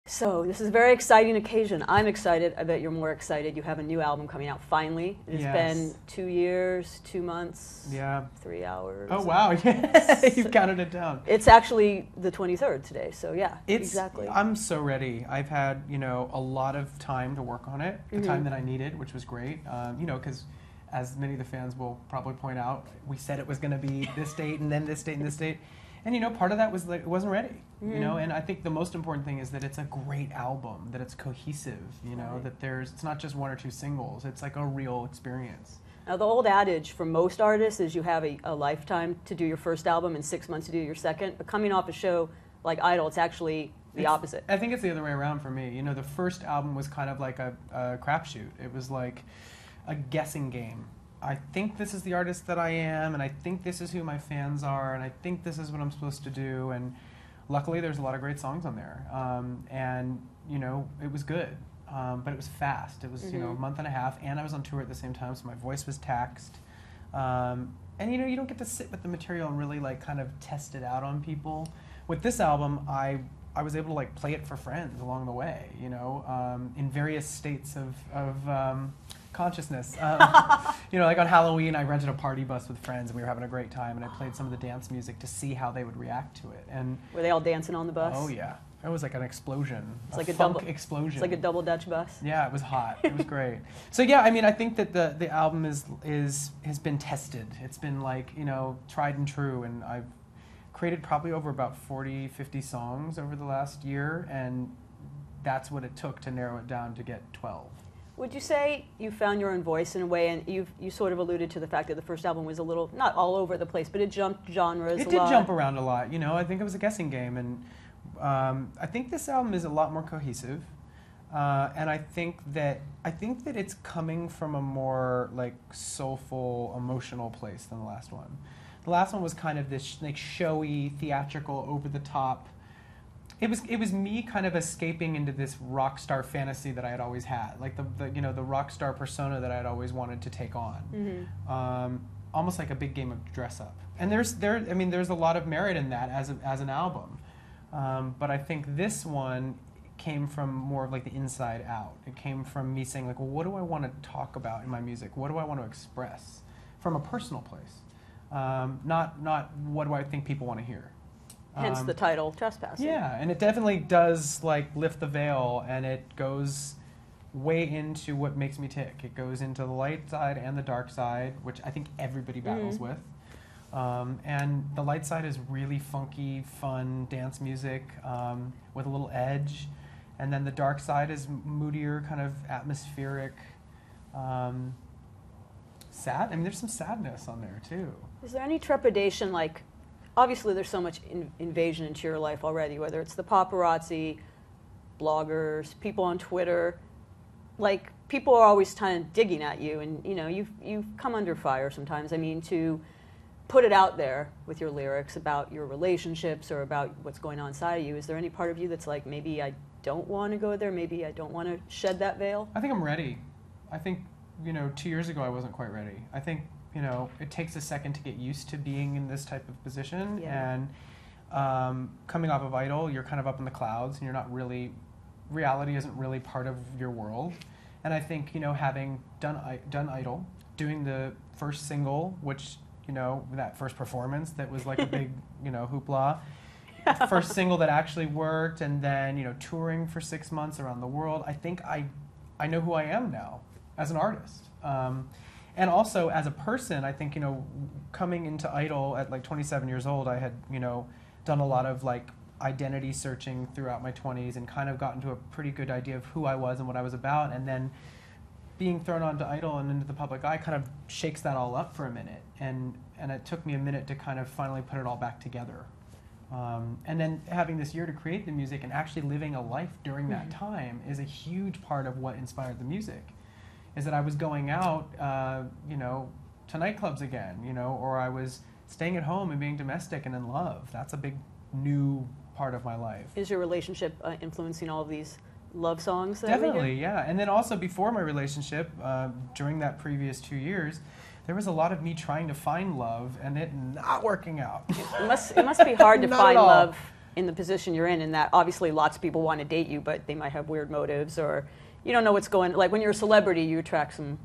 So this is a very exciting occasion. I'm excited. I bet you're more excited. You have a new album coming out finally. It's been 2 years, 2 months, 3 hours. Oh wow, yes. You've counted it down. It's actually the 23rd today, so yeah, exactly. I'm so ready. I've had, a lot of time to work on it, the time that I needed, which was great. Because as many of the fans will probably point out, we said it was going to be this date and then this date and this date. And part of that was like it wasn't ready, and I think the most important thing is that it's a great album, that it's cohesive, that it's not just 1 or 2 singles, it's like a real experience. Now the old adage for most artists is you have a lifetime to do your first album and 6 months to do your second, but coming off a show like Idol, it's actually the opposite. I think it's the other way around for me. The first album was kind of like a crapshoot. It was like a guessing game. I think this is the artist that I am, and I think this is who my fans are, and I think this is what I'm supposed to do, and luckily there's a lot of great songs on there, and it was good, but it was fast. It was a month and a half, and I was on tour at the same time, so my voice was taxed, and you don't get to sit with the material and really like kind of test it out on people. With this album, I was able to like play it for friends along the way, in various states of consciousness. Like on Halloween, I rented a party bus with friends, and we were having a great time, and I played some of the dance music to see how they would react to it. And were they all dancing on the bus? Oh yeah, it was like an explosion. It's like a funk explosion. It's like a double Dutch bus. Yeah, it was hot. It was great. So yeah, I think that the album has been tested. It's been like tried and true, and I've created probably over about 40, 50 songs over the last year, and that's what it took to narrow it down to get 12. Would you say you found your own voice in a way, and you sort of alluded to the fact that the first album was a little, not all over the place, but it jumped genres a lot? It did jump around a lot, I think it was a guessing game, and I think this album is a lot more cohesive, and I think that it's coming from a more like soulful, emotional place than the last one. The last one was kind of this like showy, theatrical, over the top. It was me kind of escaping into this rock star fantasy that I had always had, like the rock star persona that I had always wanted to take on, almost like a big game of dress up. And there's a lot of merit in that as an album, but I think this one came from more of like the inside out. It came from me saying like, well, what do I want to talk about in my music? What do I want to express from a personal place? Not what do I think people want to hear. Hence the title, Trespassing. Yeah, and it definitely does like lift the veil, and it goes way into what makes me tick. It goes into the light side and the dark side, which I think everybody battles with. And the light side is really funky, fun dance music with a little edge, and then the dark side is moodier, kind of atmospheric, sad. There's some sadness on there too. Is there any trepidation, like? Obviously, there's so much invasion into your life already, whether it's the paparazzi, bloggers, people on Twitter. Like, people are always kind of digging at you, and, you've come under fire sometimes. To put it out there with your lyrics about your relationships or about what's going on inside of you, is there any part of you that's like, maybe I don't want to go there, maybe I don't want to shed that veil? I think I'm ready. I think, 2 years ago I wasn't quite ready. I think it takes a second to get used to being in this type of position, and coming off of Idol, you're kind of up in the clouds, and you're not really, reality isn't really part of your world. And I think, having done Idol, doing the first single, which, that first performance that was like a big, hoopla, first single that actually worked, and then, touring for 6 months around the world, I think I know who I am now as an artist. And also, as a person, I think, coming into Idol at like 27 years old, I had, done a lot of like identity searching throughout my 20s and kind of gotten to a pretty good idea of who I was and what I was about. And then being thrown onto Idol and into the public eye kind of shakes that all up for a minute. And it took me a minute to kind of finally put it all back together. And then having this year to create the music and actually living a life during that time is a huge part of what inspired the music. Is that I was going out, to nightclubs again, or I was staying at home and being domestic and in love. That's a big new part of my life. Is your relationship influencing all of these love songs? Definitely, yeah. And then also before my relationship, during that previous 2 years, there was a lot of me trying to find love and it not working out. It must be hard to find love in the position you're in that obviously lots of people want to date you, but they might have weird motives, or you don't know what's going. Like when you're a celebrity, you attract some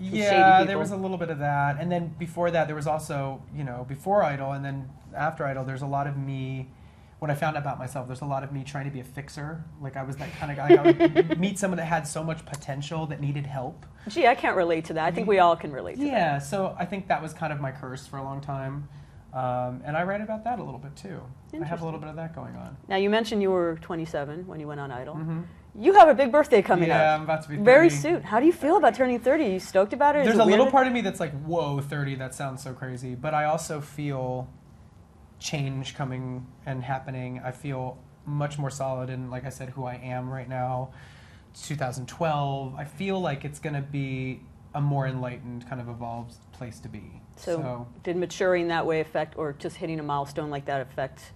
shady people. There was a little bit of that, and then before that, there was also before Idol, and then after Idol, there's a lot of me. When I found out about myself, there's a lot of me trying to be a fixer. Like I was that kind of guy. I would meet someone that had so much potential that needed help. Gee, I can't relate to that. I think we all can relate to that. Yeah, so I think that was kind of my curse for a long time. And I write about that a little bit too. I have a little bit of that going on. Now, you mentioned you were 27 when you went on Idol. Mm-hmm. You have a big birthday coming up. Yeah, I'm about to be 30. Very soon. How do you feel about turning 30? Are you stoked about it? There's a little part of me that's like, whoa, 30, that sounds so crazy. But I also feel change coming and happening. I feel much more solid in, like I said, who I am right now. 2012. I feel like it's going to be a more enlightened, kind of evolved place to be. So did maturing that way affect, or just hitting a milestone like that affect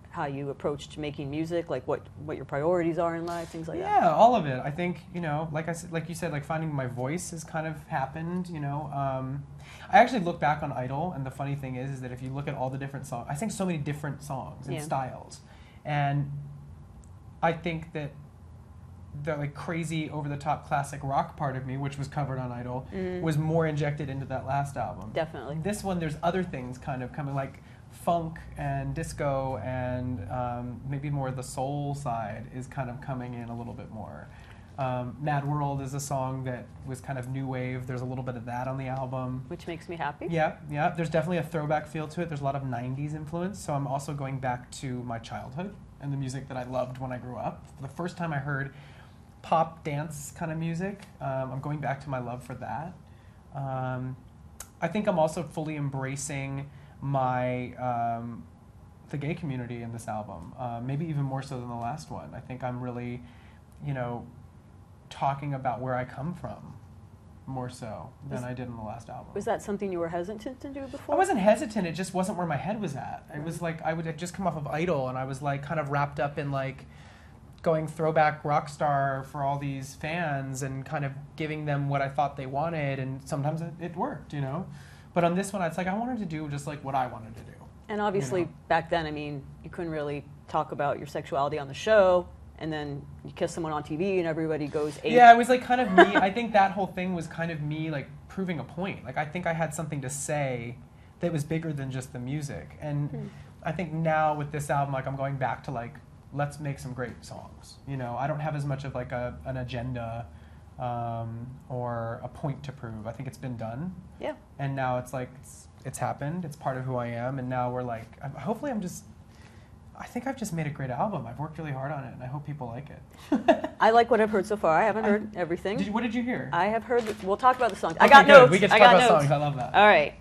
how you approached making music, like what your priorities are in life, things like that? Yeah, all of it. I think, like you said, like finding my voice has kind of happened, I actually look back on Idol, and the funny thing is that if you look at all the different songs, I sing so many different songs and styles. And I think that the like crazy over-the-top classic rock part of me, which was covered on Idol, was more injected into that last album. Definitely. This one, there's other things kind of coming, like funk and disco and maybe more the soul side is kind of coming in a little bit more. Mad World is a song that was kind of new wave. There's a little bit of that on the album. Which makes me happy. Yeah. There's definitely a throwback feel to it. There's a lot of 90s influence, so I'm also going back to my childhood and the music that I loved when I grew up. The first time I heard pop dance kind of music, I'm going back to my love for that. I think I'm also fully embracing my the gay community in this album, maybe even more so than the last one. I think I'm really, talking about where I come from more so than I did in the last album. Was that something you were hesitant to do before? I wasn't hesitant, it just wasn't where my head was at. It was like I would have just come off of Idol, and I was like kind of wrapped up in like going throwback rock star for all these fans and kind of giving them what I thought they wanted, and sometimes it worked, But on this one, it's like I wanted to do just like what I wanted to do. And obviously back then, I mean, you couldn't really talk about your sexuality on the show, and then you kiss someone on TV and everybody goes ape. Yeah, it was like kind of me. I think that whole thing was kind of me like proving a point. Like I think I had something to say that was bigger than just the music. And I think now with this album, like I'm going back to like, let's make some great songs. I don't have as much of like an agenda or a point to prove. I think it's been done. Yeah. And now it's like, it's happened. It's part of who I am. And now we're like, hopefully I think I've just made a great album. I've worked really hard on it, and I hope people like it. I like what I've heard so far. I haven't heard everything. What did you hear? I have heard, we'll talk about the songs. Okay, I got good. notes. We get to talk about songs. I love that. All right.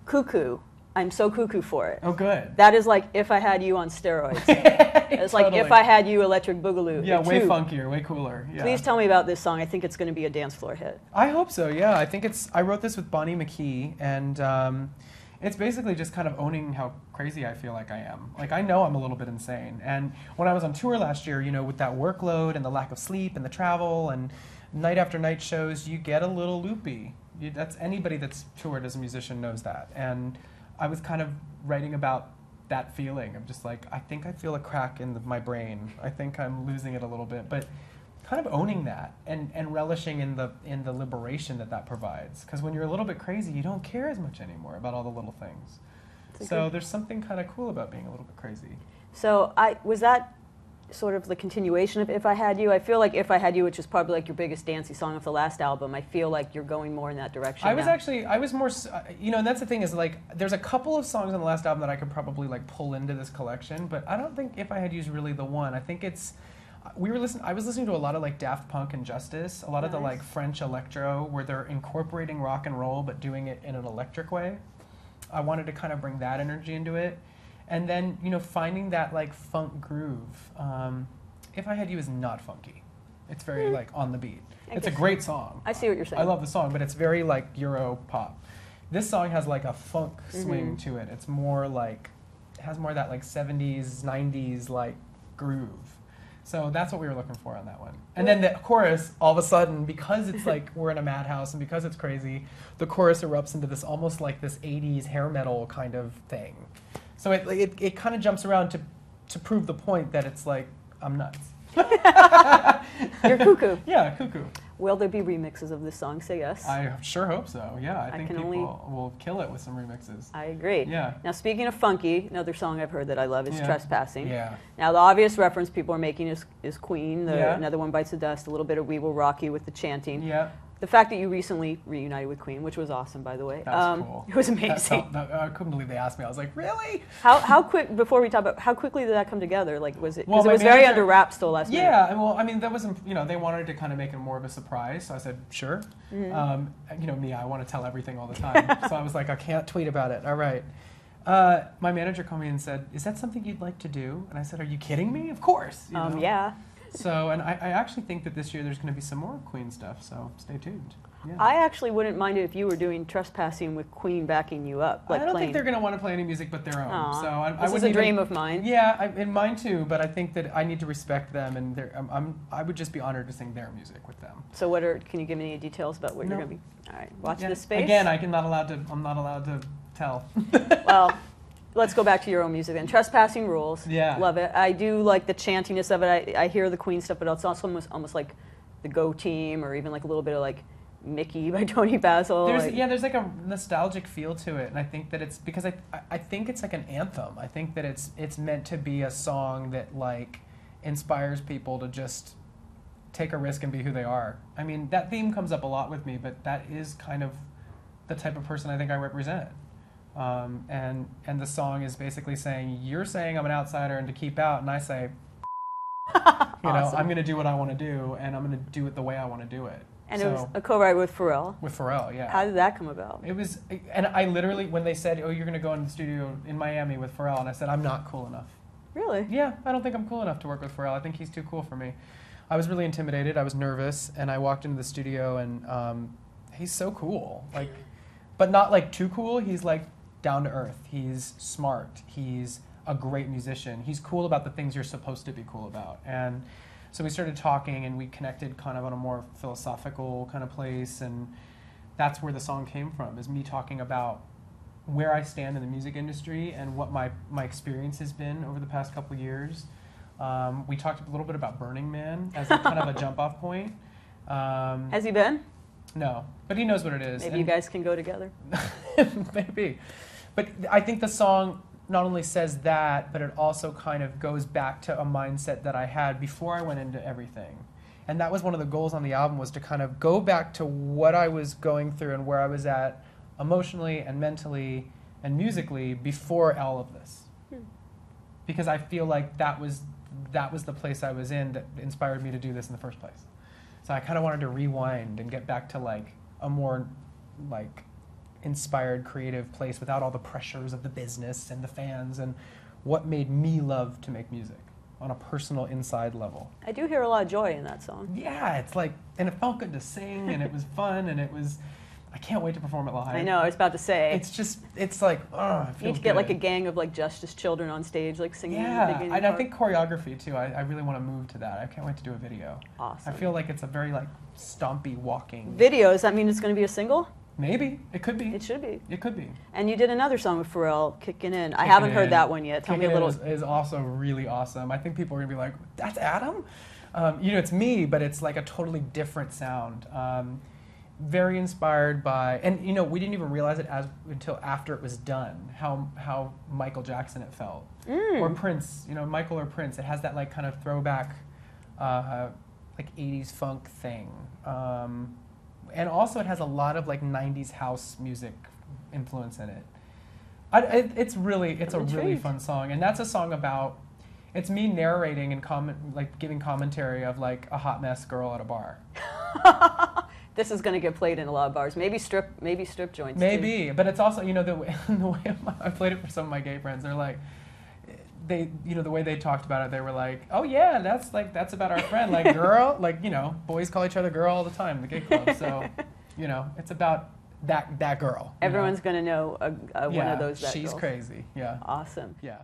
Cuckoo. I'm so cuckoo for it. Oh, good. That is like If I Had You on steroids. It's like Totally. If I Had You Electric Boogaloo. Yeah, way funkier, way cooler. Yeah. Please tell me about this song. I think it's going to be a dance floor hit. I hope so, yeah. I wrote this with Bonnie McKee, and it's basically just kind of owning how crazy I feel like I am. Like, I know I'm a little bit insane. And when I was on tour last year, with that workload and the lack of sleep and the travel and night after night shows, you get a little loopy. That's anybody that's toured as a musician knows that. And I was kind of writing about that feeling of just like, I think I feel a crack in my brain. I think I'm losing it a little bit. But kind of owning that and relishing in the liberation that provides. Because when you're a little bit crazy, you don't care as much anymore about all the little things. So there's something kind of cool about being a little bit crazy. So was that sort of the continuation of If I Had You? I feel like If I Had You, which is probably like your biggest dancey song of the last album, I feel like you're going more in that direction I was more, and that's the thing is like, there's a couple of songs on the last album that I could probably like pull into this collection, but I don't think If I Had You is really the one. I think it's, I was listening to a lot of like Daft Punk and Justice, a lot of the like French electro where they're incorporating rock and roll but doing it in an electric way. I wanted to kind of bring that energy into it. And then, finding that like funk groove. If I Had You is not funky. It's very like on the beat. It's a great song. I see what you're saying. I love the song, but it's very like Euro pop. This song has like a funk swing to it. It's more like, it has more of that like 70s, 90s like groove. So that's what we were looking for on that one. And then the chorus, all of a sudden, because it's like we're in a madhouse and because it's crazy, the chorus erupts into this almost like this 80s hair metal kind of thing. So it kind of jumps around to prove the point that it's like I'm nuts. You're cuckoo. Yeah, cuckoo. Will there be remixes of this song? Say yes. I sure hope so. Yeah, I think can people only- will kill it with some remixes. I agree. Yeah. Now, speaking of funky, another song I've heard that I love is Yeah. Trespassing. Yeah. Now, the obvious reference people are making is Queen. Yeah. Another One Bites the Dust, a little bit of We Will Rock You with the chanting. Yeah. The fact that you recently reunited with Queen, which was awesome, by the way. That was cool. It was amazing. I couldn't believe they asked me. I was like, really? How quick, before we talk about, how quickly did that come together? Like, was it, Well, because it my was very manager- under wraps till last minute. Yeah, well, I mean, that wasn't, they wanted to kind of make it more of a surprise, so I said, sure. Mm-hmm. Me, I want to tell everything all the time. So I was like, I can't tweet about it. All right. My manager called me and said, is that something you'd like to do? And I said, are you kidding me? Of course. you know? Yeah. So, and I actually think that this year there's going to be some more Queen stuff, so stay tuned. Yeah. I actually wouldn't mind it if you were doing Trespassing with Queen backing you up. Like I don't playing. think they're going to want to play any music but their own. Aw, So I this is wouldn't a dream of mine. Yeah, and mine too. But I think that I need to respect them, and I would just be honored to sing their music with them. So can you give me any details about what No. you're going to be? All right, watch Yeah. this space. Again, I'm not allowed to tell. Well, let's go back to your own music then. Trespassing rules. Yeah. Love it. I do like the chantiness of it. I hear the Queen stuff, but it's also almost like the Go Team, or even like a little bit of like Mickey by Tony Basil. There's like a nostalgic feel to it, and I think that it's because I think it's like an anthem. I think that it's meant to be a song that like inspires people to just take a risk and be who they are. I mean, that theme comes up a lot with me, but that is kind of the type of person I think I represent. And the song is basically saying, you're saying I'm an outsider and to keep out, and I say, Awesome. I'm going to do what I want to do, and I'm going to do it the way I want to do it. And it was a co-write with Pharrell. With Pharrell, yeah. How did that come about? It was, and I literally, when they said, oh, you're going to go in the studio in Miami with Pharrell, and I said, I'm not cool enough. Really? Yeah, I don't think I'm cool enough to work with Pharrell. I think he's too cool for me. I was really intimidated. I was nervous, and I walked into the studio, and he's so cool. Like, but not like too cool. He's like down to earth. He's smart. He's a great musician. He's cool about the things you're supposed to be cool about. And so we started talking, and we connected kind of on a more philosophical kind of place, and that's where the song came from, is me talking about where I stand in the music industry and what my experience has been over the past couple of years. We talked a little bit about Burning Man as a kind of a jump-off point. Has he been? No, but he knows what it is. Maybe you guys can go together. Maybe. But I think the song not only says that, but it also kind of goes back to a mindset that I had before I went into everything. And that was one of the goals on the album, was to kind of go back to what I was going through and where I was at emotionally and mentally and musically before all of this. Because I feel like that was the place I was in that inspired me to do this in the first place. So I kind of wanted to rewind and get back to like a more like inspired, creative place without all the pressures of the business and the fans, and what made me love to make music on a personal inside level. I do hear a lot of joy in that song. Yeah, it's like, and it felt good to sing, and it was fun, and it was, I can't wait to perform it live. I know, I was about to say. It's just, it's like, oh, it feels you need to get good. like a gang of like Justice children on stage, like singing. Yeah, and I think choreography too, I really want to move to that. I can't wait to do a video. Awesome. I feel like it's a very like stompy walking. Video, does that mean it's going to be a single? Maybe. It could be. It should be. It could be. And you did another song with Pharrell, Kickin' In. I Kickin' haven't heard In. that one yet. Tell me a Kickin' little. In is also really awesome. I think people are going to be like, that's Adam? It's me, but it's like a totally different sound. Very inspired by, and we didn't even realize it until after it was done, how Michael Jackson it felt. Or Prince, Michael or Prince. It has that like kind of throwback, like 80s funk thing. And also it has a lot of like 90s house music influence in it. It's a really fun song, and that's a song about, it's me narrating and giving commentary of like a hot mess girl at a bar. This is going to get played in a lot of bars. Maybe strip joints. Maybe, too. but it's also the way I played it for some of my gay friends. They're like, the way they talked about it, they were like, oh yeah, that's about our friend, like girl, like boys call each other girl all the time in the gay club. So it's about that girl. Everyone's going to know one of those. She's girls. crazy. Yeah. Awesome. Yeah.